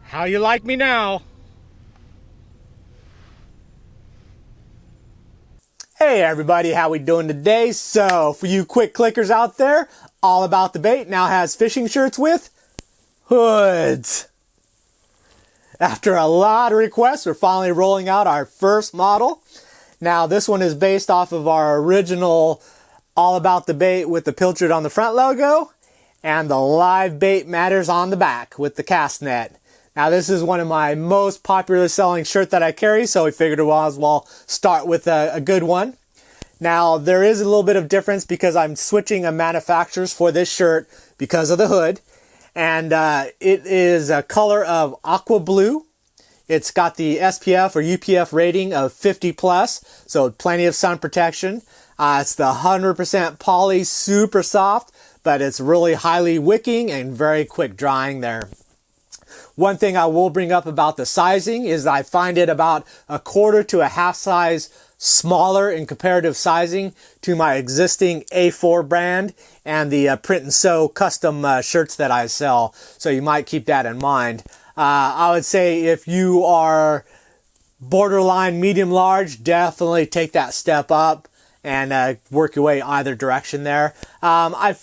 How you like me now? Hey everybody, how we doing today? So for you quick clickers out there, All About the Bait now has fishing shirts with hoods. After a lot of requests, we're finally rolling out our first model. Now this one is based off of our original All About the Bait with the pilchard on the front logo and the live bait matters on the back with the cast net. Now this is one of my most popular selling shirt that I carry, so we figured it was well start with a good one. Now there is a little bit of difference because I'm switching a manufacturers for this shirt because of the hood. And it is a color of aqua blue. It's got the SPF or UPF rating of 50 plus, so plenty of sun protection. It's the 100% poly, super soft, but it's really highly wicking and very quick drying there. One thing I will bring up about the sizing is I find it about a quarter to a half size smaller in comparative sizing to my existing A4 brand and the print and sew custom shirts that I sell. So you might keep that in mind. I would say if you are borderline medium large, definitely take that step up and work your way either direction there. I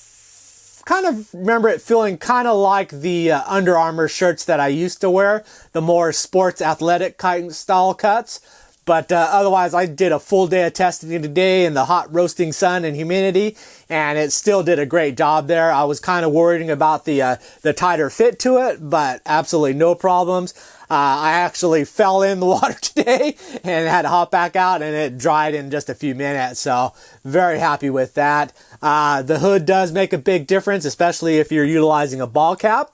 kind of remember it feeling kind of like the Under Armour shirts that I used to wear, the more sports athletic kind of style cuts. But otherwise, I did a full day of testing today in the hot roasting sun and humidity, and it still did a great job there. I was kind of worrying about the tighter fit to it, but absolutely no problems. I actually fell in the water today and had to hop back out, and it dried in just a few minutes. So very happy with that. The hood does make a big difference, especially if you're utilizing a ball cap.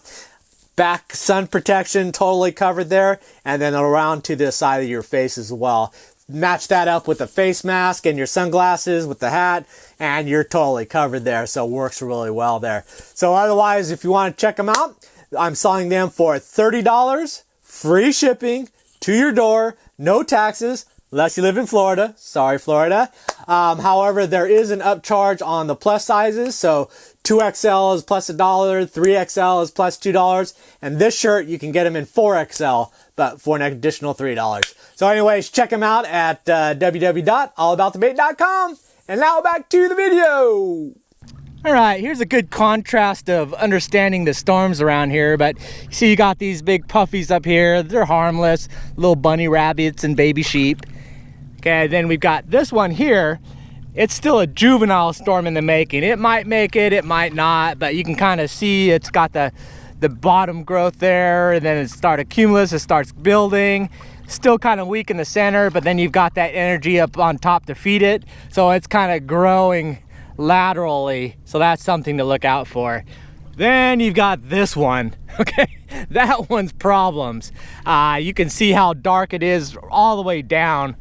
Back sun protection totally covered there, and then around to the side of your face as well. Match that up with a face mask and your sunglasses with the hat, and you're totally covered there, so it works really well there. So otherwise, if you want to check them out, I'm selling them for $30, free shipping to your door, no taxes, unless you live in Florida. Sorry, Florida. However, there is an upcharge on the plus sizes, so 2XL is plus $1, 3XL is plus $2, and this shirt you can get them in 4XL, but for an additional $3. So anyways, check them out at www.allaboutthebait.com. And now back to the video. All right, here's a good contrast of understanding the storms around here, but you see you got these big puffies up here. They're harmless, little bunny rabbits and baby sheep. Okay, then we've got this one here. It's still a juvenile storm in the making. It might make it, it might not, but you can kind of see it's got the bottom growth there, and then it starts cumulus, it starts building. Still kind of weak in the center, but then you've got that energy up on top to feed it. So it's kind of growing laterally. So that's something to look out for. Then you've got this one, okay? That one's problems. You can see how dark it is all the way down,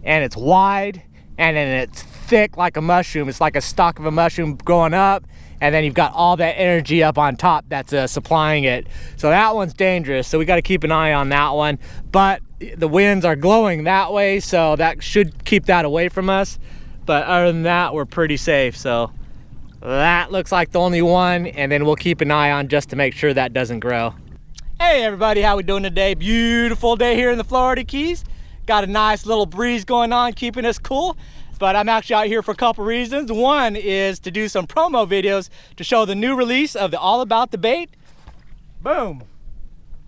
and it's wide, and then it's thick like a mushroom. It's like a stalk of a mushroom growing up, and then you've got all that energy up on top that's supplying it. So that one's dangerous, so we got to keep an eye on that one. But the winds are blowing that way, so that should keep that away from us. But other than that, we're pretty safe. So that looks like the only one, and then we'll keep an eye on just to make sure that doesn't grow. Hey everybody, how we doing today? Beautiful day here in the Florida Keys. Got a nice little breeze going on, keeping us cool. But I'm actually out here for a couple reasons. One is to do some promo videos to show the new release of the All About the Bait, boom,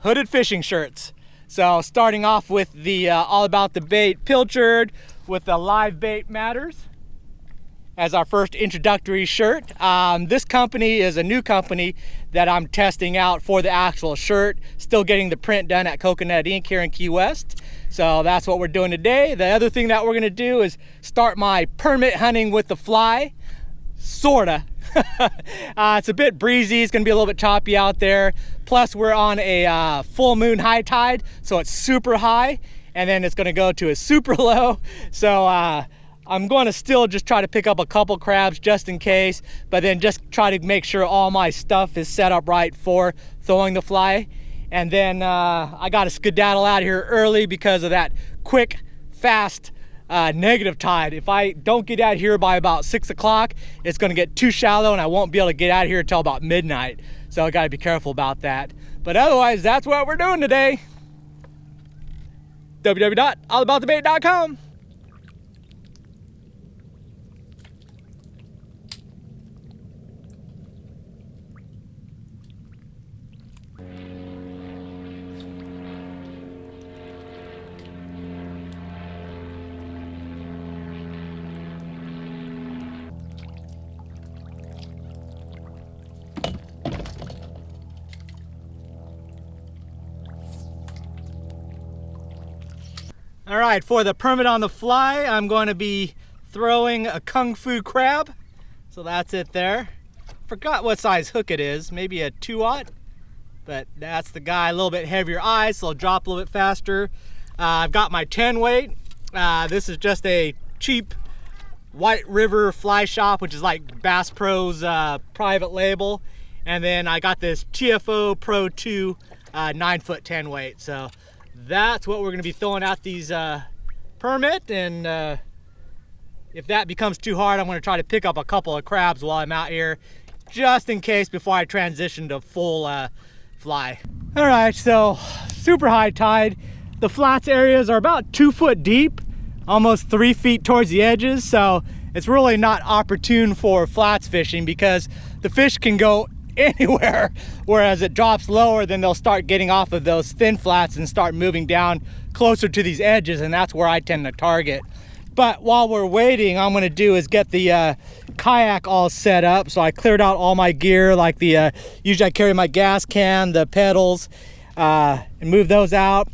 hooded fishing shirts. So starting off with the All About the Bait pilchard with the live bait matters as our first introductory shirt. This company is a new company that I'm testing out for the actual shirt. Still getting the print done at Coconut Ink here in Key West. So that's what we're doing today. The other thing that we're gonna do is start my permit hunting with the fly, sorta. It's a bit breezy, it's gonna be a little bit choppy out there. Plus we're on a full moon high tide, so it's super high, and then it's gonna go to a super low. So I'm going to still just try to pick up a couple crabs just in case, but then just try to make sure all my stuff is set up right for throwing the fly. And then I got to skedaddle out here early because of that quick, fast, negative tide. If I don't get out here by about 6 o'clock, it's going to get too shallow and I won't be able to get out here until about midnight. So I got to be careful about that. But otherwise, that's what we're doing today. www.allaboutthebait.com. All right, for the permit on the fly, I'm going to be throwing a Kung Fu crab. So that's it there. Forgot what size hook it is, maybe a 2/0, but that's the guy, a little bit heavier eyes, so it'll drop a little bit faster. I've got my 10 weight. This is just a cheap White River fly shop, which is like Bass Pro's private label. And then I got this TFO Pro 2 9-foot 10 weight. So that's what we're going to be throwing out these permit, and if that becomes too hard, I'm going to try to pick up a couple of crabs while I'm out here, just in case before I transition to full fly. All right, so super high tide. The flats areas are about 2 foot deep, almost 3 feet towards the edges, so it's really not opportune for flats fishing because the fish can go anywhere, whereas it drops lower, then they'll start getting off of those thin flats and start moving down closer to these edges, and that's where I tend to target. But while we're waiting, all I'm going to do is get the kayak all set up. So I cleared out all my gear, like the usually I carry my gas can, the pedals, and move those out.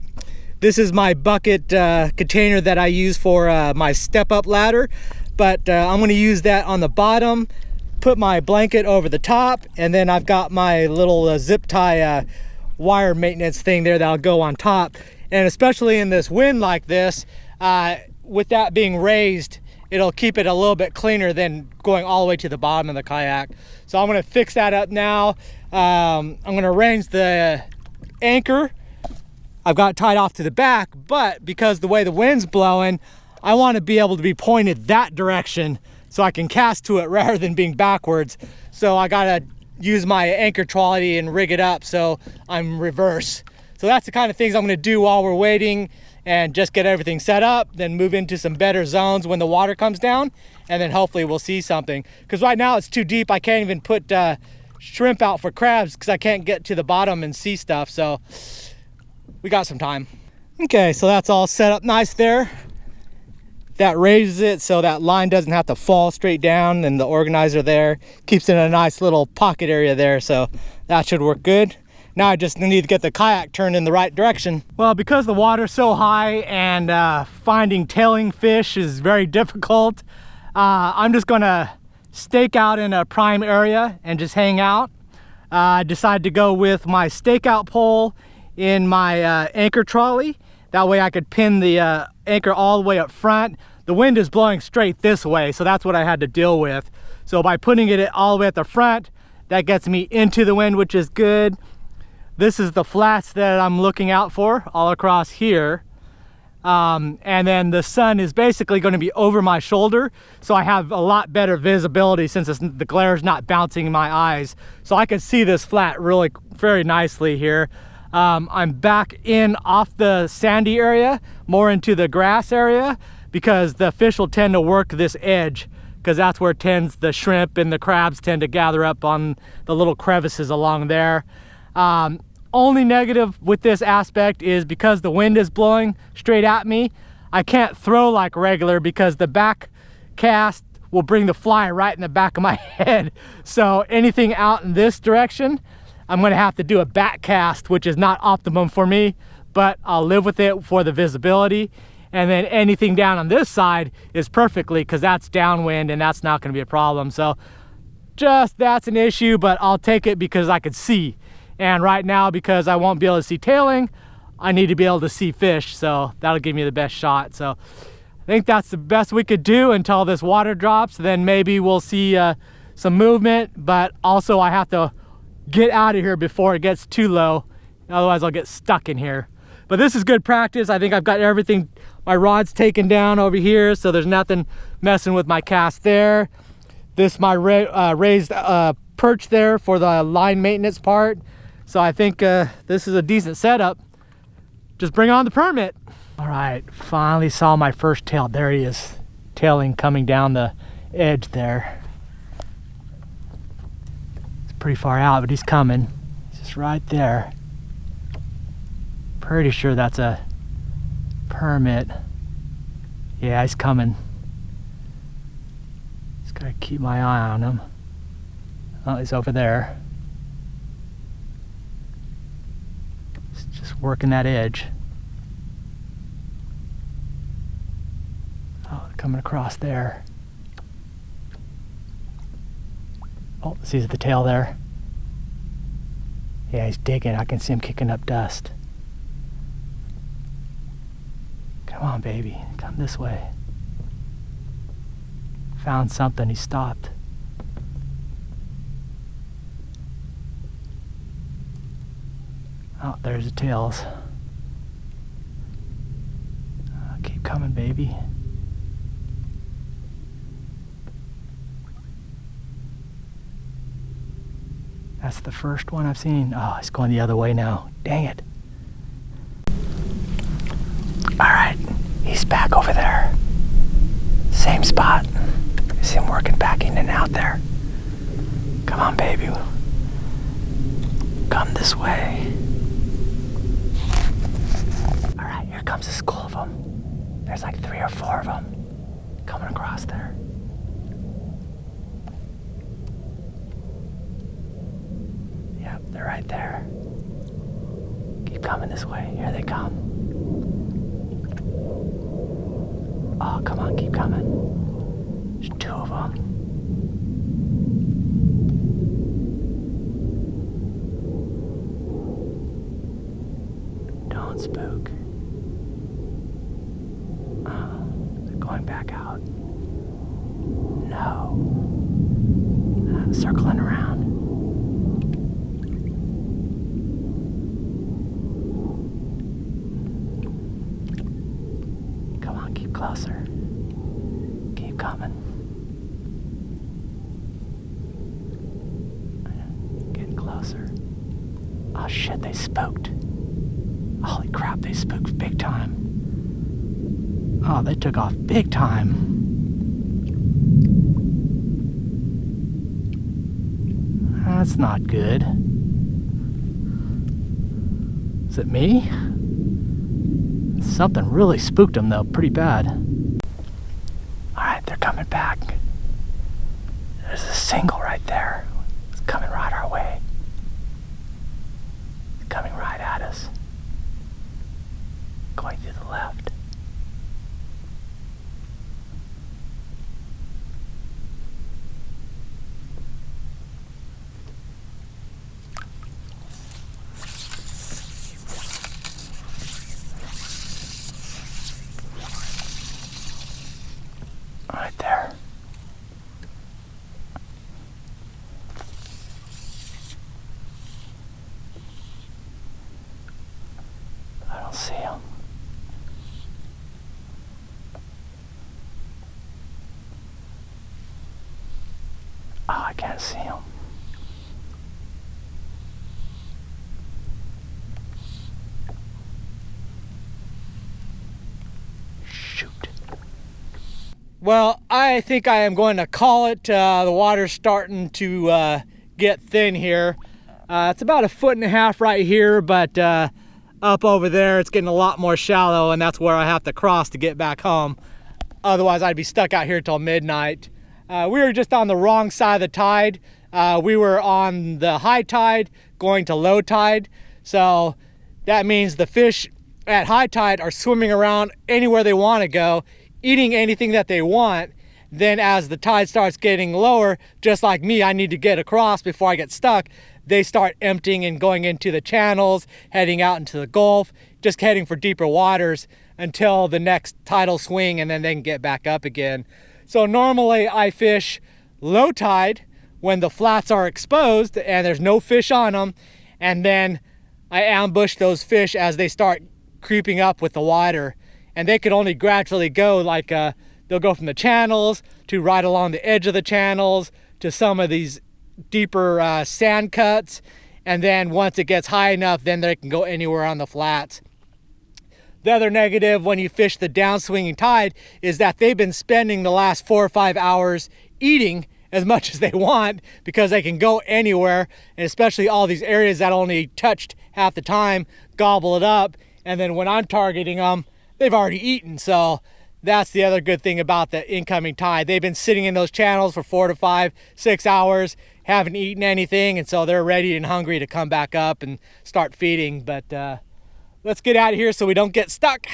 This is my bucket container that I use for my step-up ladder, but I'm going to use that on the bottom, put my blanket over the top, and then I've got my little zip tie wire maintenance thing there that'll go on top. And especially in this wind like this, with that being raised, it'll keep it a little bit cleaner than going all the way to the bottom of the kayak. So I'm going to fix that up now. I'm going to arrange the anchor. I've got it tied off to the back, but because the way the wind's blowing, I want to be able to be pointed that direction so I can cast to it rather than being backwards. So I gotta use my anchor trolley and rig it up so I'm reverse. So that's the kind of things I'm gonna do while we're waiting, and just get everything set up, then move into some better zones when the water comes down, and then hopefully we'll see something. Because right now it's too deep, I can't even put shrimp out for crabs because I can't get to the bottom and see stuff, so we got some time. Okay, so that's all set up nice there. That raises it so that line doesn't have to fall straight down, and the organizer there keeps it in a nice little pocket area there, so that should work good. Now I just need to get the kayak turned in the right direction. Well, because the water's so high and finding tailing fish is very difficult, I'm just gonna stake out in a prime area and just hang out. I decided to go with my stakeout pole in my anchor trolley. That way I could pin the anchor all the way up front. The wind is blowing straight this way, so that's what I had to deal with. So by putting it all the way at the front, that gets me into the wind, which is good. This is the flats that I'm looking out for all across here. And then the sun is basically going to be over my shoulder, so I have a lot better visibility since the glare is not bouncing in my eyes. So I can see this flat really very nicely here. I'm back in off the sandy area, more into the grass area, because the fish will tend to work this edge, because that's where the shrimp and the crabs tend to gather up on the little crevices along there. Only negative with this aspect is because the wind is blowing straight at me, I can't throw like regular because the back cast will bring the fly right in the back of my head. So anything out in this direction, I'm gonna have to do a back cast, which is not optimum for me, but I'll live with it for the visibility. And then anything down on this side is perfectly, because that's downwind and that's not gonna be a problem. So just that's an issue, but I'll take it because I could see. And right now, because I won't be able to see tailing, I need to be able to see fish, so that'll give me the best shot. So I think that's the best we could do until this water drops. Then maybe we'll see some movement, but also I have to get out of here before it gets too low. Otherwise I'll get stuck in here. But this is good practice. I think I've got everything, my rod's taken down over here, so there's nothing messing with my cast there. This my raised perch there for the line maintenance part. So I think this is a decent setup. Just bring on the permit. All right, finally saw my first tail. There he is, tailing, coming down the edge there. It's pretty far out, but he's coming. He's just right there. Pretty sure that's a permit. Yeah, he's coming. Just gotta keep my eye on him. Oh, he's over there. Just working that edge. Oh, coming across there. Oh, sees the tail there. Yeah, he's digging. I can see him kicking up dust. Come on, baby. Come this way. Found something. He stopped. Oh, there's the tails. Keep coming, baby. That's the first one I've seen. Oh, he's going the other way now. Dang it. All right, he's back over there. Same spot. I see him working back in and out there. Come on, baby. Come this way. All right, here comes a school of them. There's like 3 or 4 of them coming across there. Yep, they're right there. Keep coming this way. Here they come. Oh, come on, keep coming. There's 2 of them. Don't spook. Oh, they're going back out. No. Circling around. Come on, keep closer. Keep coming. Getting closer. Oh shit, they spooked. Holy crap, they spooked big time. Oh, they took off big time. That's not good. Is it me? Something really spooked them though, pretty bad. Alright, they're coming back. There's a single right there. It's coming right our way. It's coming right at us. Going to the left. Right there. I don't see him. Oh, I can't see him. Shoot. Well, I think I am going to call it. The water's starting to get thin here. It's about 1.5 feet right here, but up over there it's getting a lot more shallow, and that's where I have to cross to get back home. Otherwise I'd be stuck out here till midnight. We were just on the wrong side of the tide. We were on the high tide going to low tide, so that means the fish at high tide are swimming around anywhere they want to go, eating anything that they want. Then as the tide starts getting lower, just like me, I need to get across before I get stuck. They start emptying and going into the channels, heading out into the Gulf, just heading for deeper waters until the next tidal swing, and then they can get back up again. So normally I fish low tide when the flats are exposed and there's no fish on them, and then I ambush those fish as they start creeping up with the water. And they could only gradually go, like they'll go from the channels to right along the edge of the channels to some of these deeper sand cuts, and then once it gets high enough, then they can go anywhere on the flats. The other negative when you fish the downswinging tide is that they've been spending the last 4 or 5 hours eating as much as they want, because they can go anywhere, and especially all these areas that only touched half the time, gobble it up, and then when I'm targeting them, they've already eaten. So that's the other good thing about the incoming tide. They've been sitting in those channels for 4 to 5, 6 hours, haven't eaten anything, and so they're ready and hungry to come back up and start feeding. But let's get out of here so we don't get stuck.